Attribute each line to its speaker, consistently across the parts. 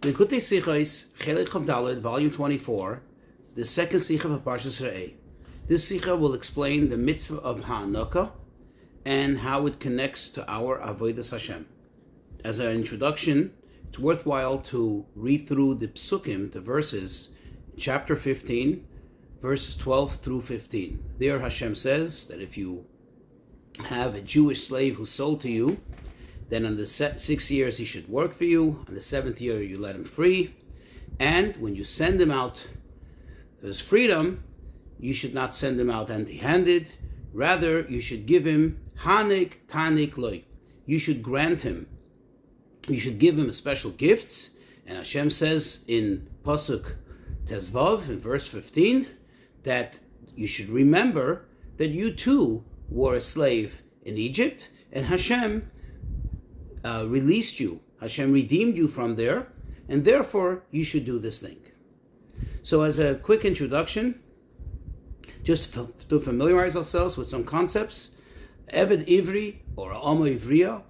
Speaker 1: Likkutei Sichos, Chelik Chav Daled, volume 24, the second Sicha of Parshas Re'eh. This Sicha will explain the mitzvah of Ha'anaka and how it connects to our Avodas Hashem. As an introduction, it's worthwhile to read through the psukim, the verses, chapter 15, verses 12 through 15. There Hashem says that if you have a Jewish slave who's sold to you, then on the 6 years he should work for you. On the 7th year you let him free. And when you send him out to his freedom, you should not send him out empty-handed. Rather, you should give him hanik tanik loy. You should grant him. You should give him special gifts. And Hashem says in Pasuk Tezvav, in verse 15, that you should remember that you too were a slave in Egypt, and Hashem released you. Hashem redeemed you from there, and therefore you should do this thing. So as a quick introduction, just to familiarize ourselves with some concepts, Eved Ivri or Amo Ivriya,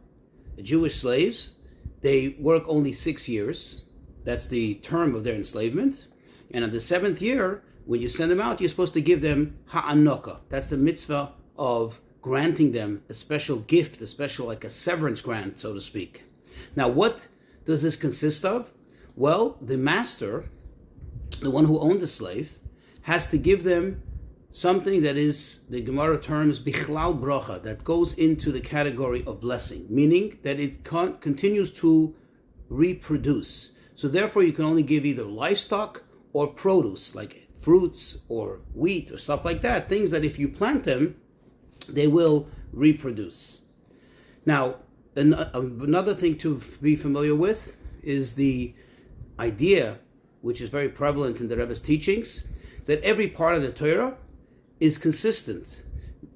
Speaker 1: Jewish slaves, they work only 6 years. That's the term of their enslavement. And on the 7th year, when you send them out, you're supposed to give them ha'anaka. That's the mitzvah of granting them a special gift, a special, like a severance grant, so to speak. Now, what does this consist of? Well, the master, the one who owned the slave, has to give them something that is, the Gemara terms, bichlal bracha, that goes into the category of blessing, meaning that it continues to reproduce. So therefore, you can only give either livestock or produce, like fruits or wheat or stuff like that, things that if you plant them, they will reproduce. Now, another thing to be familiar with is the idea, which is very prevalent in the Rebbe's teachings, that every part of the Torah is consistent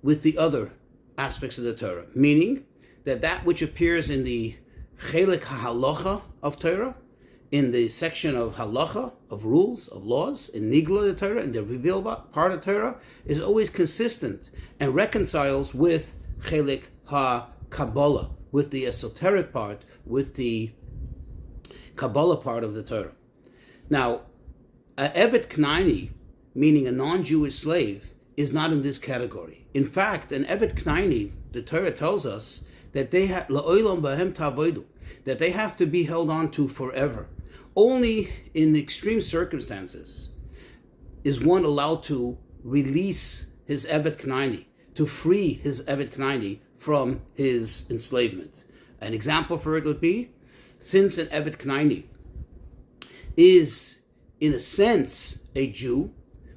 Speaker 1: with the other aspects of the Torah, meaning that that which appears in the Chelik HaHalacha of Torah, in the section of halacha, of rules, of laws, in Nigla the Torah, in the revealed part of Torah, is always consistent and reconciles with Chelik HaKabbalah, with the esoteric part, with the Kabbalah part of the Torah. Now, a Evet Knaini, meaning a non-Jewish slave, is not in this category. In fact, an Evet Knaini, the Torah tells us that they have la'olam bahem ta'avodu, that they have to be held on to forever. Only in extreme circumstances is one allowed to release his Evet Knaini, to free his Evet Knaini from his enslavement. An example for it would be, since an Evet Knaini is, in a sense, a Jew,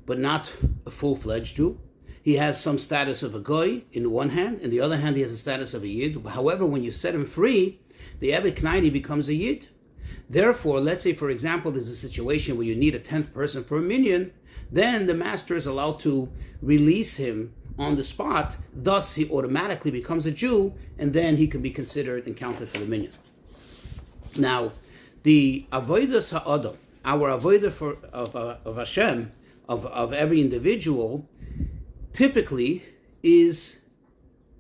Speaker 1: but not a full-fledged Jew. He has some status of a goy in the one hand, in the other hand he has a status of a yid. However, when you set him free, the Evet Knaini becomes a yid. Therefore, let's say, for example, there's a situation where you need a 10th person for a minyan, then the master is allowed to release him on the spot. Thus, he automatically becomes a Jew, and then he can be considered and counted for the minyan. Now, the avodas ha'adam, our avodah of Hashem, of every individual, typically is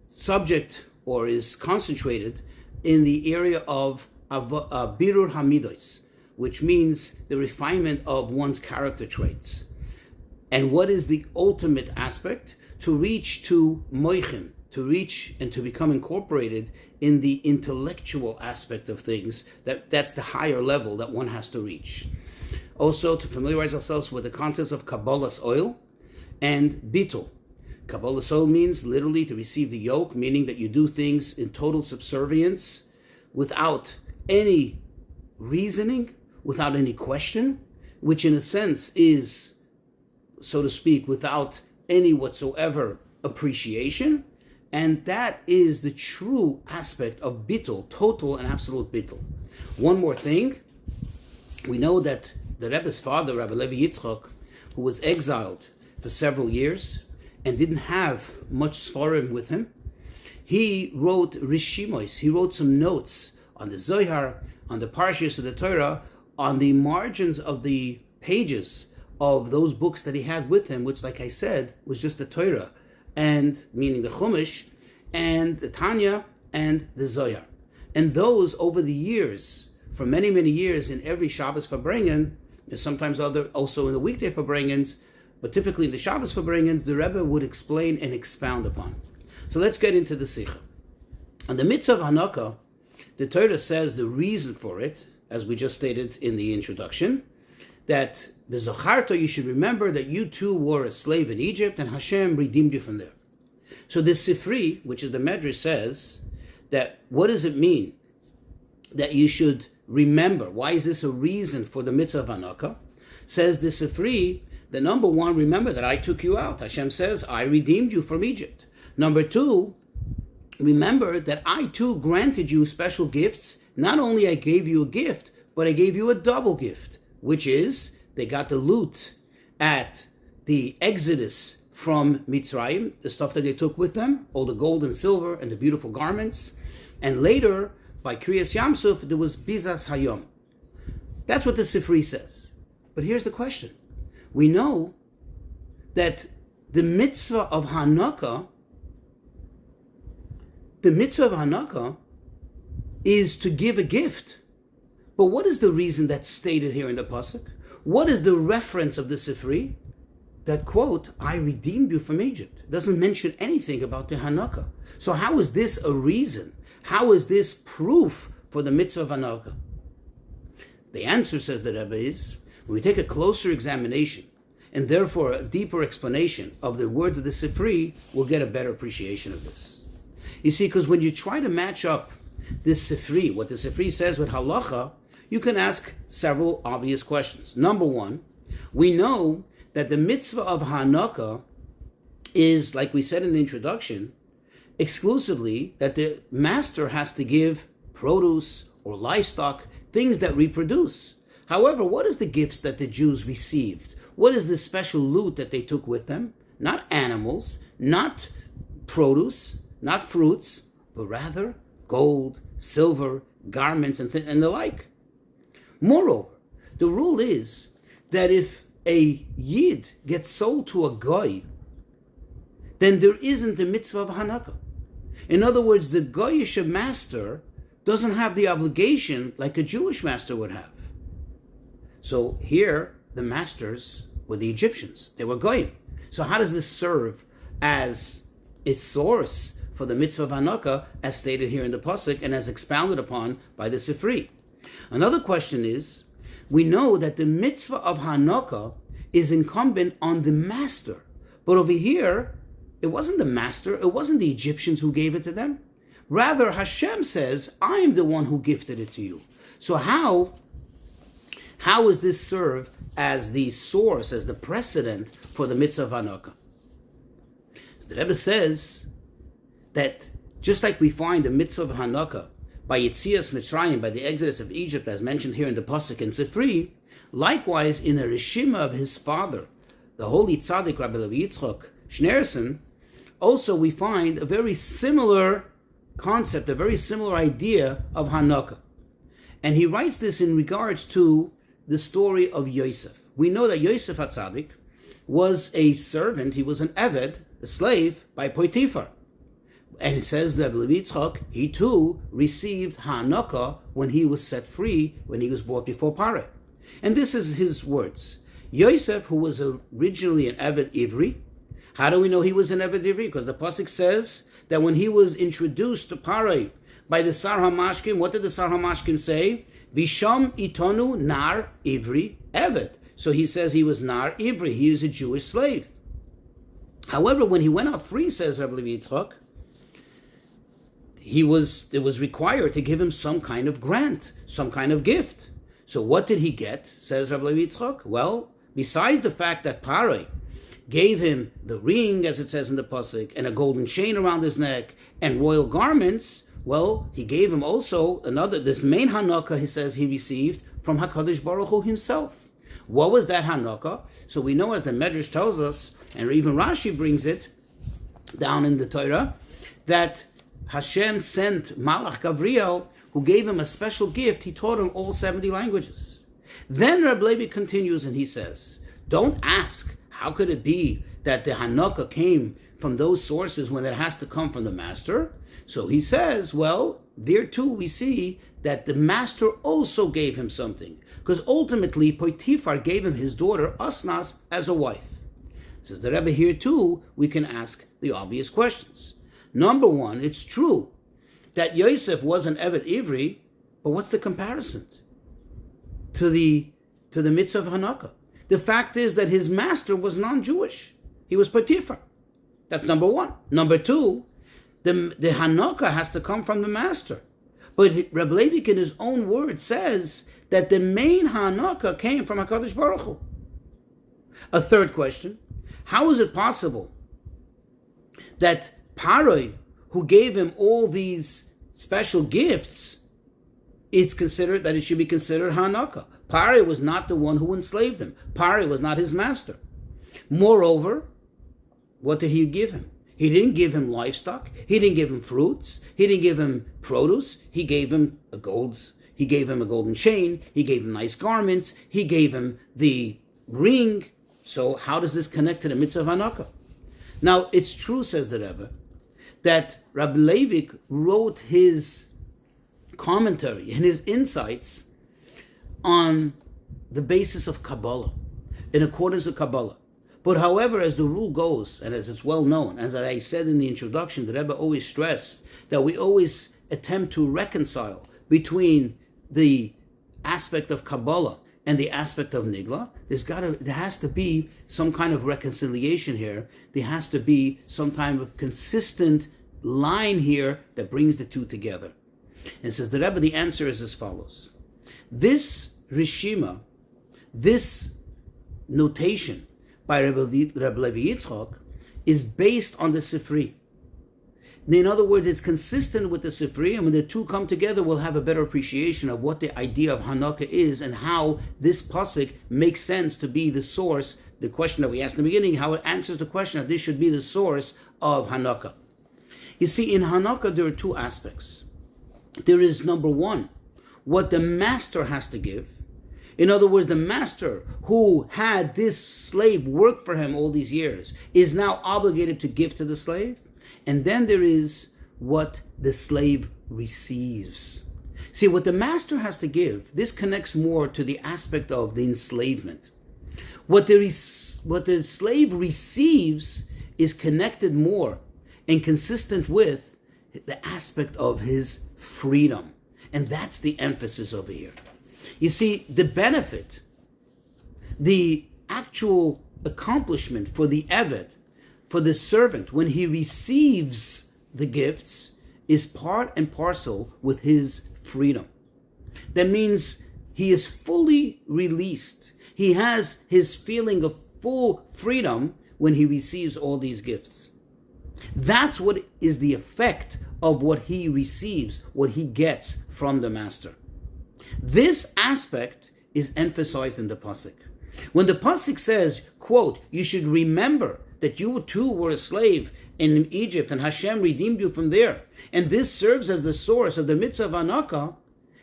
Speaker 1: subject or is concentrated in the area of birur hamidos, which means the refinement of one's character traits. And what is the ultimate aspect? To reach to moichim, to reach and to become incorporated in the intellectual aspect of things. That's the higher level that one has to reach. Also, to familiarize ourselves with the concepts of Kabbalah's oil and bittul. Kabbalah's oil means literally to receive the yoke, meaning that you do things in total subservience without any reasoning, without any question, which in a sense is, so to speak, without any whatsoever appreciation. And that is the true aspect of bittul, total and absolute bittul. One more thing, we know that the Rebbe's father, Rabbi Levi Yitzchak, who was exiled for several years and didn't have much svarim with him, he wrote rishimos, he wrote some notes on the Zohar, on the Parshas of the Torah, on the margins of the pages of those books that he had with him, which, like I said, was just the Torah, and meaning the Chumash, and the Tanya, and the Zohar. And those, over the years, for many, many years in every Shabbos Farbrengen, and sometimes also in the weekday Farbrengens, but typically in the Shabbos Farbrengens, the Rebbe would explain and expound upon. So let's get into the Sikha. On the mitzvah of Hanukkah, the Torah says the reason for it, as we just stated in the introduction, that the Zocharta, you should remember that you too were a slave in Egypt and Hashem redeemed you from there. So the Sifri, which is the Medrash, says that what does it mean that you should remember? Why is this a reason for the mitzvah of Hanukkah? Says the Sifri, the number one, remember that I took you out. Hashem says, I redeemed you from Egypt. Number two, remember that I too granted you special gifts. Not only I gave you a gift, but I gave you a double gift, which is they got the loot at the Exodus from Mitzrayim, the stuff that they took with them, all the gold and silver and the beautiful garments. And later, by Kriyas Yamsuf, there was Bizas Hayom. That's what the Sifri says. But here's the question. We know that the mitzvah of Hanukkah is to give a gift. But what is the reason that's stated here in the Pasuk? What is the reference of the Sifri? That quote, I redeemed you from Egypt. It doesn't mention anything about the Hanukkah. So how is this a reason? How is this proof for the mitzvah of Hanukkah? The answer, says the Rebbe, is when we take a closer examination and therefore a deeper explanation of the words of the Sifri, we'll get a better appreciation of this. You see, because when you try to match up this Sifri, what the Sifri says with halacha, you can ask several obvious questions. Number one, we know that the mitzvah of Hanukkah is, like we said in the introduction, exclusively that the master has to give produce or livestock, things that reproduce. However, what is the gifts that the Jews received? What is the special loot that they took with them? Not animals, not produce, not fruits, but rather gold, silver, garments, and the like. Moreover, the rule is that if a Yid gets sold to a Goy, then there isn't the mitzvah of Hanukkah. In other words, the Goyish master doesn't have the obligation like a Jewish master would have. So here, the masters were the Egyptians. They were Goyim. So how does this serve as a source for the mitzvah of Hanukkah, as stated here in the Pasuk and as expounded upon by the Sifri? Another question is, we know that the mitzvah of Hanukkah is incumbent on the master. But over here, it wasn't the master, it wasn't the Egyptians who gave it to them. Rather, Hashem says, I am the one who gifted it to you. So how does this serve as the source, as the precedent for the mitzvah of Hanukkah? So the Rebbe says that just like we find the mitzvah of Hanukkah by Yetzias Mitzrayim, by the Exodus of Egypt, as mentioned here in the Pasuk and Sifri, likewise in the Rishima of his father, the holy tzaddik Rabbi Yitzchak Schneerson, also we find a very similar concept, a very similar idea of Hanukkah. And he writes this in regards to the story of Yosef. We know that Yosef HaTzadik was a servant, he was an Eved, a slave, by Potiphar. And it says that Rabbi Yitzchak, he too received Hanukkah when he was set free, when he was brought before Pareh. And this is his words. Yosef, who was originally an Eved Ivri, how do we know he was an Eved Ivri? Because the Pasuk says that when he was introduced to Pareh by the Sar HaMashkin, what did the Sar HaMashkin say? Visham itonu nar Ivri Eved. So he says he was nar Ivri, he is a Jewish slave. However, when he went out free, says Rabbi Yitzchak, it was required to give him some kind of grant, some kind of gift. So what did he get, says Rabbi Yitzchak? Well, besides the fact that Pareh gave him the ring, as it says in the Pasuk, and a golden chain around his neck, and royal garments, well, he gave him also this main Hanukkah, he says he received from HaKadosh Baruch Hu himself. What was that Hanukkah? So we know, as the Medrash tells us, and even Rashi brings it down in the Torah, that Hashem sent Malach Gabriel, who gave him a special gift. He taught him all 70 languages. Then Rabbi Levi continues and he says, don't ask, how could it be that the Hanukkah came from those sources when it has to come from the master? So he says, well, there too we see that the master also gave him something, because ultimately Potiphar gave him his daughter Asnas as a wife. Says the Rebbe, here too we can ask the obvious questions. Number one, it's true that Yosef was an Eved Ivri, but what's the comparison to the mitzvah of Hanukkah? The fact is that his master was non-Jewish. He was Potiphar. That's number one. Number two, the Hanukkah has to come from the master. But Rabbi Leivik, in his own words, says that the main Hanukkah came from HaKadosh Baruch Hu. A third question, how is it possible that Paroi, who gave him all these special gifts, it's considered that it should be considered Hanukkah? Paroi was not the one who enslaved him. Paroi was not his master. Moreover, what did he give him? He didn't give him livestock. He didn't give him fruits. He didn't give him produce. He gave him a golden chain. He gave him nice garments. He gave him the ring. So how does this connect to the mitzvah of Hanukkah? Now, it's true, says the Rebbe, that Rabbi Leivik wrote his commentary and his insights on the basis of Kabbalah, in accordance with Kabbalah. But however, as the rule goes, and as it's well known, as I said in the introduction, the Rebbe always stressed that we always attempt to reconcile between the aspect of Kabbalah and the aspect of Nigla. There has to be some kind of reconciliation here. There has to be some kind of consistent line here that brings the two together. And says the Rebbe, the answer is as follows. This Rishima, this notation by Rabbi Levi Yitzchak is based on the Sifri. In other words, it's consistent with the Sifri, and when the two come together, we'll have a better appreciation of what the idea of Hanukkah is and how this pasuk makes sense to be the source, the question that we asked in the beginning, how it answers the question that this should be the source of Hanukkah. You see, in Hanukkah, there are two aspects. There is, number one, what the master has to give. In other words, the master who had this slave work for him all these years is now obligated to give to the slave. And then there is what the slave receives. See, what the master has to give, this connects more to the aspect of the enslavement. What the slave receives is connected more and consistent with the aspect of his freedom. And that's the emphasis over here. You see, the benefit, the actual accomplishment for the Eved, for the servant, when he receives the gifts, is part and parcel with his freedom. That means he is fully released. He has his feeling of full freedom when he receives all these gifts. That's what is the effect of what he receives, what he gets from the master. This aspect is emphasized in the pasuk. When the pasuk says, quote, you should remember that you too were a slave in Egypt and Hashem redeemed you from there, and this serves as the source of the mitzvah of Hanukkah,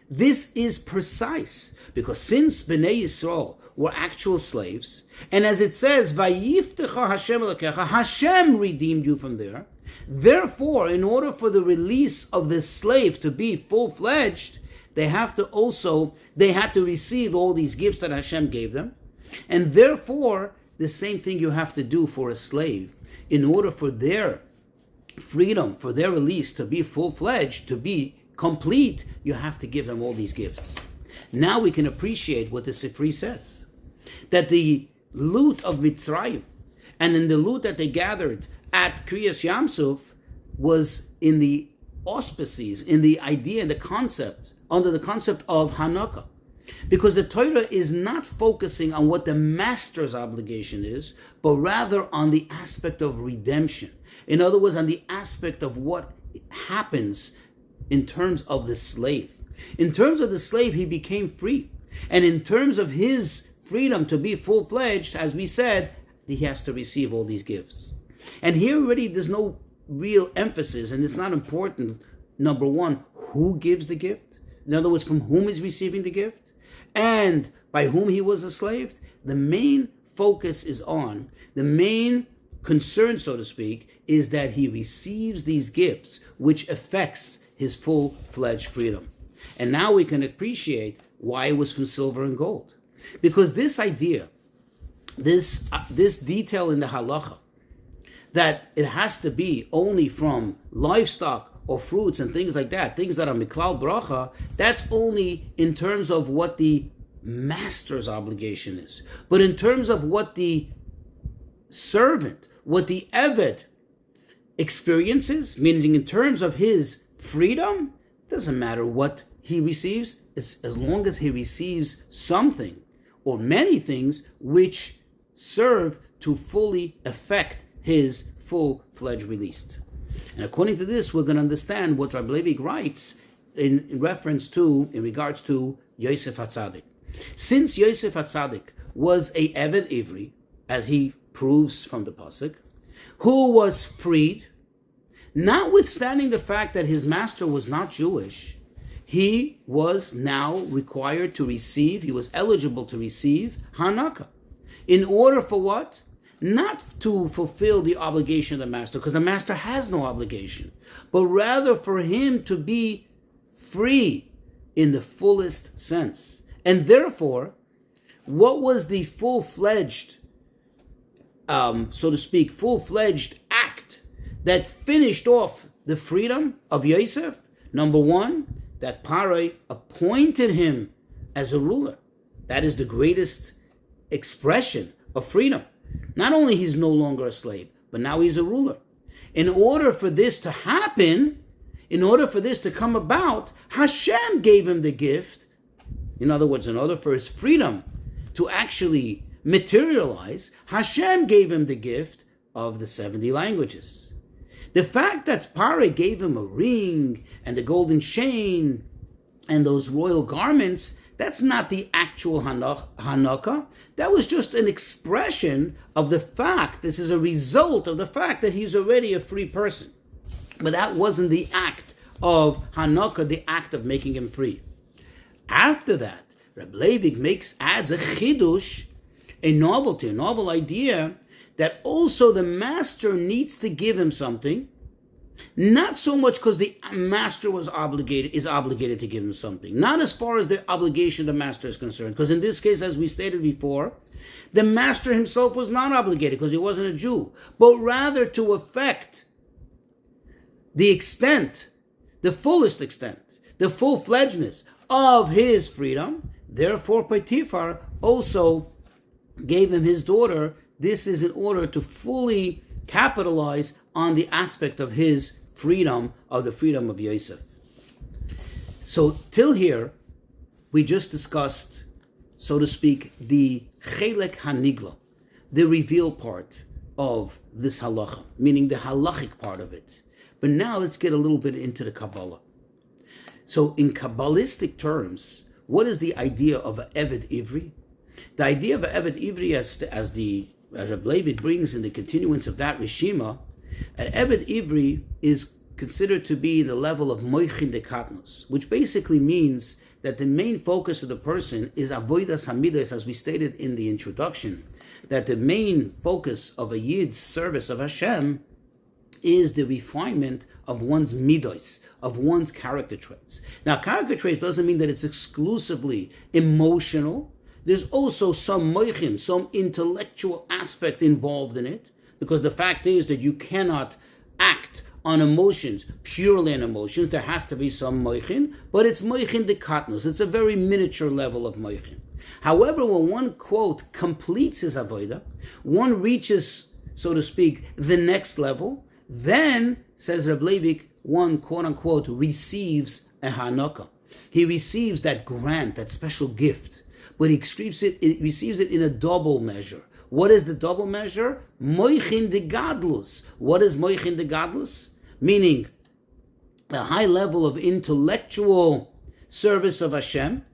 Speaker 1: this is precise, because since Bnei Yisrael were actual slaves, and as it says, Vayiftecha Hashem Elokecha, Hashem redeemed you from there, therefore, in order for the release of the slave to be full-fledged, they had to receive all these gifts that Hashem gave them, and therefore, the same thing you have to do for a slave. In order for their freedom, for their release to be full-fledged, to be complete, you have to give them all these gifts. Now we can appreciate what the Sifri says. That the loot of Mitzrayim, and in the loot that they gathered at Kriyas Yamsuf, was in the auspices, in the idea, in the concept, under the concept of Hanukkah. Because the Torah is not focusing on what the master's obligation is, but rather on the aspect of redemption. In other words, on the aspect of what happens in terms of the slave. In terms of the slave, he became free. And in terms of his freedom to be full-fledged, as we said, he has to receive all these gifts. And here already there's no real emphasis, and it's not important, number one, who gives the gift. In other words, from whom is receiving the gift, and by whom he was enslaved. The main focus is on, the main concern, so to speak, is that he receives these gifts, which affects his full-fledged freedom. And now we can appreciate why it was from silver and gold. Because this idea, this detail in the halacha, that it has to be only from livestock or fruits and things like that, things that are miklal bracha, that's only in terms of what the master's obligation is. But in terms of what the servant, what the eved experiences, meaning in terms of his freedom, doesn't matter what he receives, as long as he receives something or many things which serve to fully affect his full-fledged release. And according to this, we're going to understand what Rabbi Levi writes in regards to Yosef HaTzadik. Since Yosef HaTzadik was a Eved Ivri, as he proves from the pasuk, who was freed, notwithstanding the fact that his master was not Jewish, he was now required to receive, he was eligible to receive Hanaka. In order for what? Not to fulfill the obligation of the master, because the master has no obligation, but rather for him to be free in the fullest sense. And therefore, what was the full-fledged, so to speak, full-fledged act that finished off the freedom of Yosef? Number one, that Parai appointed him as a ruler. That is the greatest expression of freedom. Not only he's no longer a slave, but now he's a ruler. In order for this to happen, in order for this to come about, Hashem gave him the gift. In other words, in order for his freedom to actually materialize, Hashem gave him the gift of the 70 languages. The fact that Pare gave him a ring and the golden chain and those royal garments, that's not the actual Hanukkah. That was just an expression of the fact, this is a result of the fact that he's already a free person. But that wasn't the act of Hanukkah, the act of making him free. After that, Rabbi Levi adds a chidush, a novelty, a novel idea, that also the master needs to give him something, not so much because the master is obligated to give him something, not as far as the obligation of the master is concerned, because in this case, as we stated before, the master himself was not obligated because he wasn't a Jew, but rather to affect the extent, the fullest extent, the full-fledgedness of his freedom. Therefore, Potiphar also gave him his daughter. This is in order to fully capitalize on the aspect of his freedom, of the freedom of Yosef. So till here, we just discussed, so to speak, the chelek hanigla, the reveal part of this halacha, meaning the halachic part of it. But now let's get a little bit into the Kabbalah. So in Kabbalistic terms, what is the idea of an Eved Ivri? The idea of an Eved Ivri, as Rabbi Levi brings in the continuance of that Rishima, an Eved Ivri is considered to be in the level of Moichin de Katnos, which basically means that the main focus of the person is Avodas Hamidas, as we stated in the introduction, that the main focus of a Yid's service of Hashem is the refinement of one's midos, of one's character traits. Now, character traits doesn't mean that it's exclusively emotional. There's also some moichim, some intellectual aspect involved in it, because the fact is that you cannot act on emotions, purely on emotions. There has to be some moichin, but it's moichin de katnos. It's a very miniature level of moichin. However, when one, quote, completes his avodah, one reaches, so to speak, the next level, then, says Reb Levi, one, quote unquote, receives a Hanukkah. He receives that grant, that special gift, but he receives it in a double measure. What is the double measure? Moichin de Gadlus. What is Moichin de Gadlus? Meaning a high level of intellectual service of Hashem.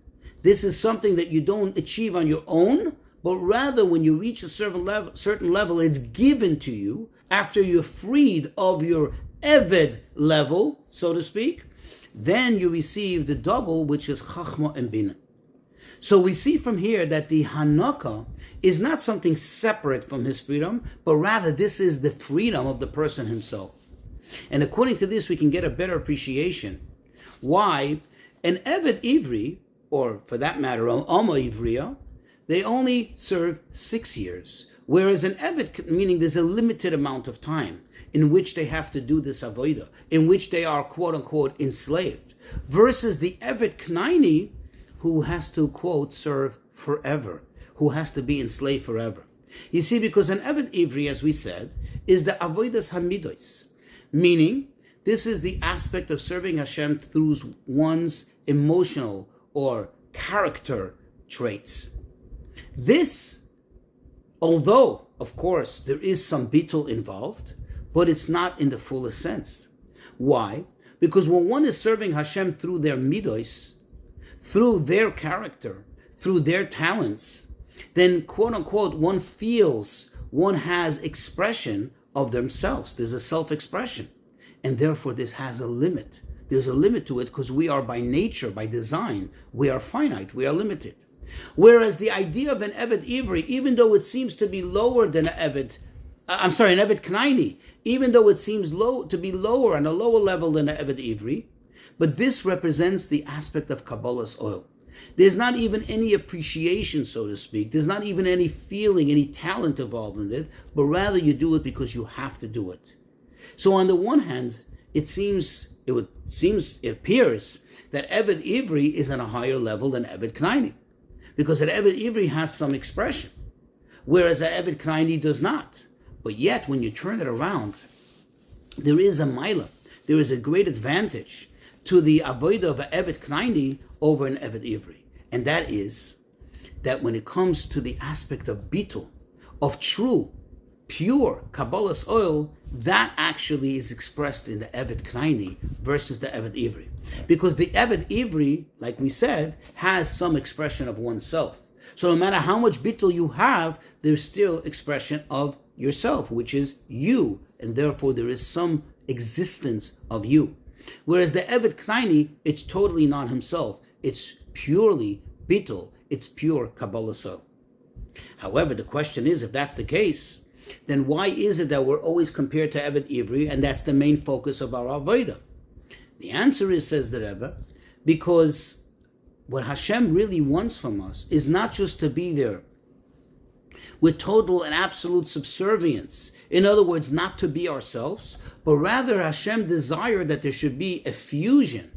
Speaker 1: This is something that you don't achieve on your own, but rather when you reach a certain level, it's given to you after you're freed of your Eved level, so to speak. Then you receive the double, which is Chachma and Bina. So we see from here that the Hanukkah is not something separate from his freedom, but rather this is the freedom of the person himself. And according to this, we can get a better appreciation why an Eved Ivri, or for that matter, Alma Ivriya, they only serve 6 years. Whereas an Eved, meaning there's a limited amount of time in which they have to do this avodah, in which they are quote unquote enslaved, versus the Eved Knaini, who has to quote serve forever, who has to be enslaved forever. You see, because an Eved Ivri, as we said, is the avodas hamidos, meaning this is the aspect of serving Hashem through one's emotional or character traits. This, although, of course, there is some bittul involved, but it's not in the fullest sense. Why? Because when one is serving Hashem through their midos, through their character, through their talents, then quote-unquote one feels, one has expression of themselves. There's a self-expression. And therefore this has a limit. There's a limit to it because we are by nature, by design, we are finite, we are limited. Whereas the idea of an Eved Ivri, even though it seems to be lower than an Eved Knaini, even though it seems to be lower on a lower level than an Eved Ivri, but this represents the aspect of Kabbalah's oil. There's not even any appreciation, so to speak. There's not even any feeling, any talent involved in it, but rather you do it because you have to do it. So on the one hand, it appears that Eved Ivri is on a higher level than Eved Knaini, because an Eved Ivri has some expression, whereas an Eved Knaini does not. But yet, when you turn it around, there is a maila, there is a great advantage to the avodah of an Eved Knaini over an Eved Ivri, and that is that when it comes to the aspect of bitul, of true, pure Kabbalah's oil, that actually is expressed in the Eved Knaini versus the Eved Ivri. Because the Eved Ivri, like we said, has some expression of oneself. So no matter how much bittul you have, there's still expression of yourself, which is you, and therefore there is some existence of you. Whereas the Eved Knaini, it's totally not himself. It's purely bittul. It's pure Kabbalah's oil. However, the question is, if that's the case, then why is it that we're always compared to Eved Ivri, and that's the main focus of our avodah? The answer is, says the Rebbe, because what Hashem really wants from us is not just to be there with total and absolute subservience. In other words, not to be ourselves, but rather Hashem desired that there should be a fusion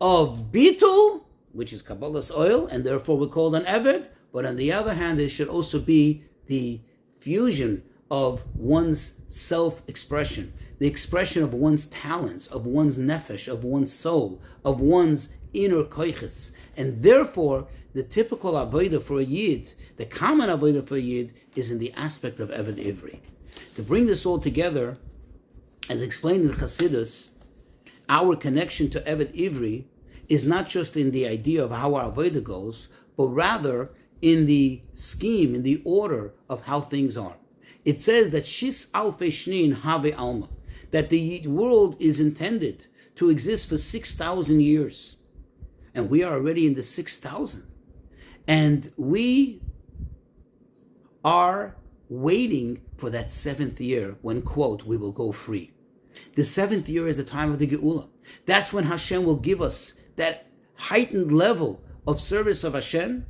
Speaker 1: of bitul, which is Kabbalah's oil, and therefore we're called an Eved, but on the other hand, there should also be the fusion of one's self-expression, the expression of one's talents, of one's nefesh, of one's soul, of one's inner koiches. And therefore, the typical avodah for a yid, the common avodah for a yid, is in the aspect of Eved Ivri. To bring this all together, as explained in Chassidus, our connection to Eved Ivri is not just in the idea of how our avodah goes, but rather in the scheme, in the order of how things are. It says that Shis Alfei Shnin Have Alma, that the world is intended to exist for 6,000 years. And we are already in the 6,000. And we are waiting for that 7th year when, quote, we will go free. The 7th year is the time of the Geula. That's when Hashem will give us that heightened level of service of Hashem,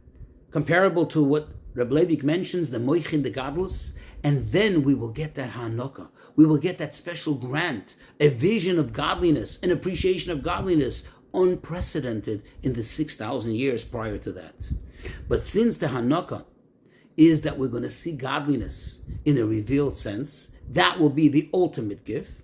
Speaker 1: comparable to what Rabbi Leivik mentions, the Moichin, the Gadlus, and then we will get that Hanukkah. We will get that special grant, a vision of godliness, an appreciation of godliness, unprecedented in the 6,000 years prior to that. But since the Hanukkah is that we're going to see godliness in a revealed sense, that will be the ultimate gift.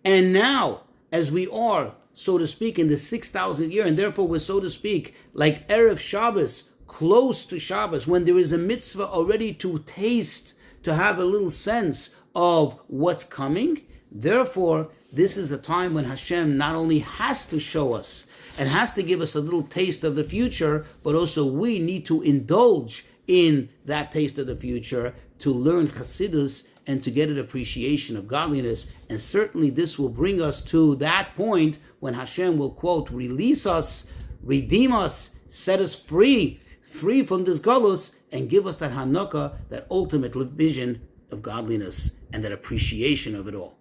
Speaker 1: And now, as we are, so to speak, in the 6,000th year, and therefore we're, so to speak, like Erev Shabbos, close to Shabbos, when there is a mitzvah already to taste, to have a little sense of what's coming. Therefore, this is a time when Hashem not only has to show us and has to give us a little taste of the future, but also we need to indulge in that taste of the future to learn Chassidus and to get an appreciation of godliness. And certainly this will bring us to that point when Hashem will, quote, release us, redeem us, set us free free from this galus, and give us that Hanukkah, that ultimate vision of godliness and that appreciation of it all.